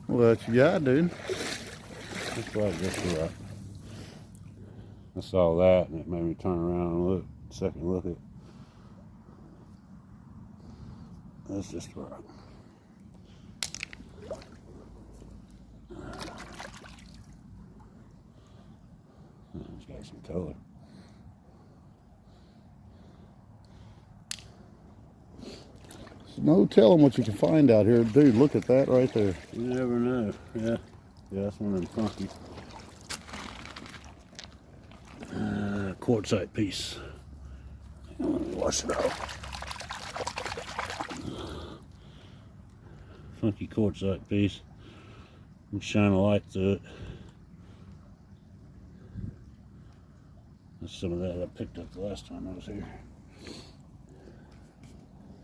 Well, that's your guy, dude. Looks like just right. I saw that and it made me turn around and look. Second look at. That's just right. It's got some color. No telling what you can find out here. Dude, look at that right there. You never know. Yeah. Yeah, that's one of them funky. Quartzite piece. Let me wash it out. Funky quartzite piece. And shine a light through it. That's some of that I picked up the last time I was here.